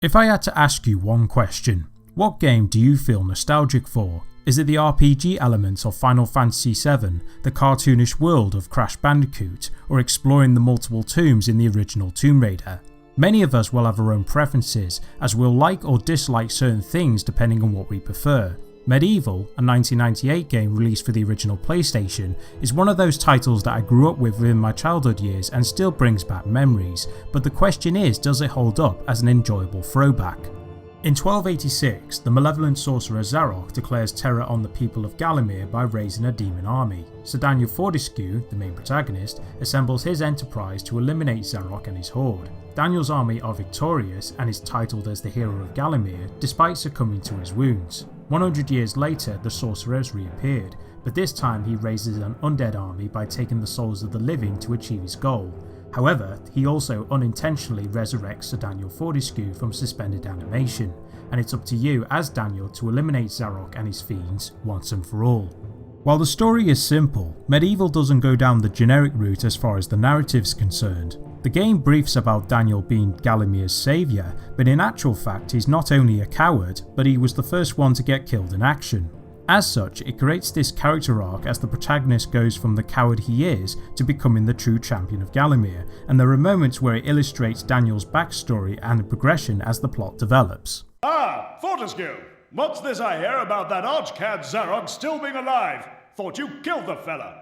If I had to ask you one question, what game do you feel nostalgic for? Is it the RPG elements of Final Fantasy VII, the cartoonish world of Crash Bandicoot, or exploring the multiple tombs in the original Tomb Raider? Many of us will have our own preferences, as we'll like or dislike certain things depending on what we prefer. Medievil, a 1998 game released for the original PlayStation, is one of those titles that I grew up with within my childhood years and still brings back memories, but the question is, does it hold up as an enjoyable throwback? In 1286, the malevolent sorcerer Zarok declares terror on the people of Gallowmere by raising a demon army, so Daniel Fortescue, the main protagonist, assembles his enterprise to eliminate Zarok and his horde. Daniel's army are victorious and is titled as the hero of Gallowmere despite succumbing to his wounds. 100 years later, the sorcerer has reappeared, but this time he raises an undead army by taking the souls of the living to achieve his goal. However, he also unintentionally resurrects Sir Daniel Fortescue from suspended animation, and it's up to you as Daniel to eliminate Zarok and his fiends once and for all. While the story is simple, Medievil doesn't go down the generic route as far as the narrative's concerned. The game briefs about Daniel being Gallomere's saviour, but in actual fact he's not only a coward, but he was the first one to get killed in action. As such, it creates this character arc as the protagonist goes from the coward he is to becoming the true champion of Gallowmere, and there are moments where it illustrates Daniel's backstory and progression as the plot develops. Ah, Fortescue! What's this I hear about that arch-cad Zarok still being alive? Thought you killed the fella.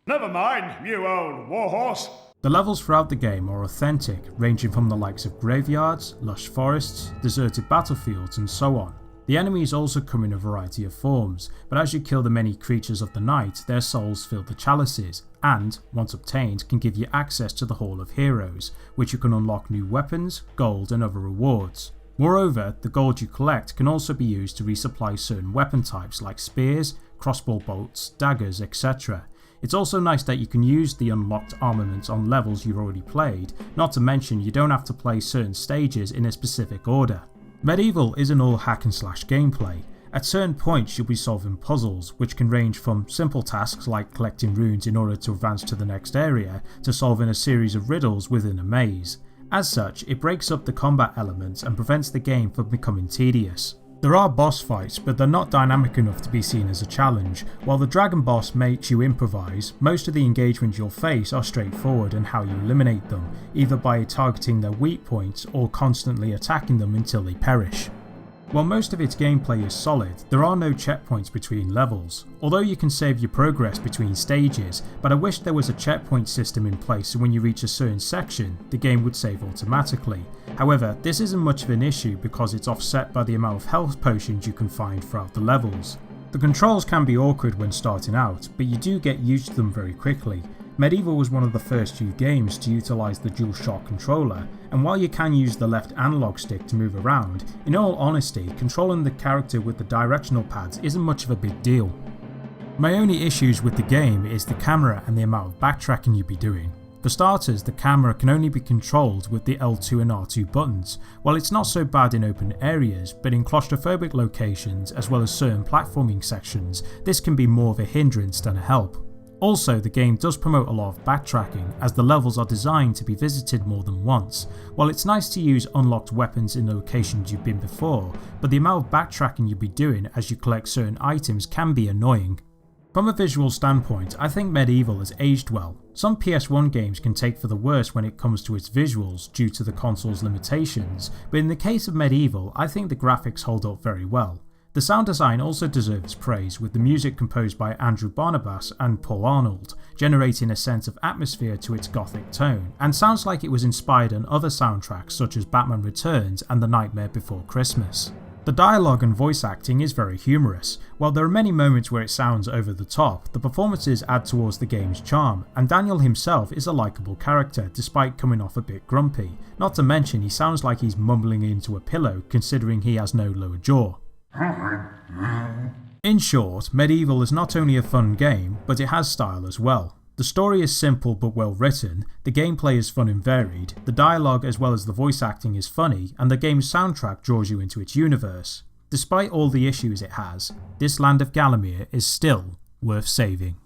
Never mind, you old warhorse. The levels throughout the game are authentic, ranging from the likes of graveyards, lush forests, deserted battlefields and so on. The enemies also come in a variety of forms, but as you kill the many creatures of the night, their souls fill the chalices, and, once obtained, can give you access to the Hall of Heroes, which you can unlock new weapons, gold and other rewards. Moreover, the gold you collect can also be used to resupply certain weapon types like spears, crossbow bolts, daggers, etc. It's also nice that you can use the unlocked armaments on levels you've already played, not to mention you don't have to play certain stages in a specific order. Medievil isn't all hack and slash gameplay. At certain points you'll be solving puzzles, which can range from simple tasks like collecting runes in order to advance to the next area, to solving a series of riddles within a maze. As such, it breaks up the combat elements and prevents the game from becoming tedious. There are boss fights, but they're not dynamic enough to be seen as a challenge. While the dragon boss makes you improvise, most of the engagements you'll face are straightforward in how you eliminate them, either by targeting their weak points or constantly attacking them until they perish. While most of its gameplay is solid, there are no checkpoints between levels, although you can save your progress between stages, but I wish there was a checkpoint system in place so when you reach a certain section, the game would save automatically. However, this isn't much of an issue because it's offset by the amount of health potions you can find throughout the levels. The controls can be awkward when starting out, but you do get used to them very quickly. Medievil was one of the first few games to utilise the DualShock controller, and while you can use the left analog stick to move around, in all honesty, controlling the character with the directional pads isn't much of a big deal. My only issues with the game is the camera and the amount of backtracking you'll be doing. For starters, the camera can only be controlled with the L2 and R2 buttons. While it's not so bad in open areas, but in claustrophobic locations as well as certain platforming sections, this can be more of a hindrance than a help. Also, the game does promote a lot of backtracking, as the levels are designed to be visited more than once. While it's nice to use unlocked weapons in locations you've been before, but the amount of backtracking you'll be doing as you collect certain items can be annoying. From a visual standpoint, I think Medievil has aged well. Some PS1 games can take for the worse when it comes to its visuals due to the console's limitations, but in the case of Medievil, I think the graphics hold up very well. The sound design also deserves praise, with the music composed by Andrew Barnabas and Paul Arnold, generating a sense of atmosphere to its gothic tone, and sounds like it was inspired on other soundtracks such as Batman Returns and The Nightmare Before Christmas. The dialogue and voice acting is very humorous. While there are many moments where it sounds over the top, the performances add towards the game's charm, and Daniel himself is a likeable character despite coming off a bit grumpy. Not to mention he sounds like he's mumbling into a pillow considering he has no lower jaw. In short, Medievil is not only a fun game, but it has style as well. The story is simple but well written, the gameplay is fun and varied, the dialogue as well as the voice acting is funny, and the game's soundtrack draws you into its universe. Despite all the issues it has, this land of Gallowmere is still worth saving.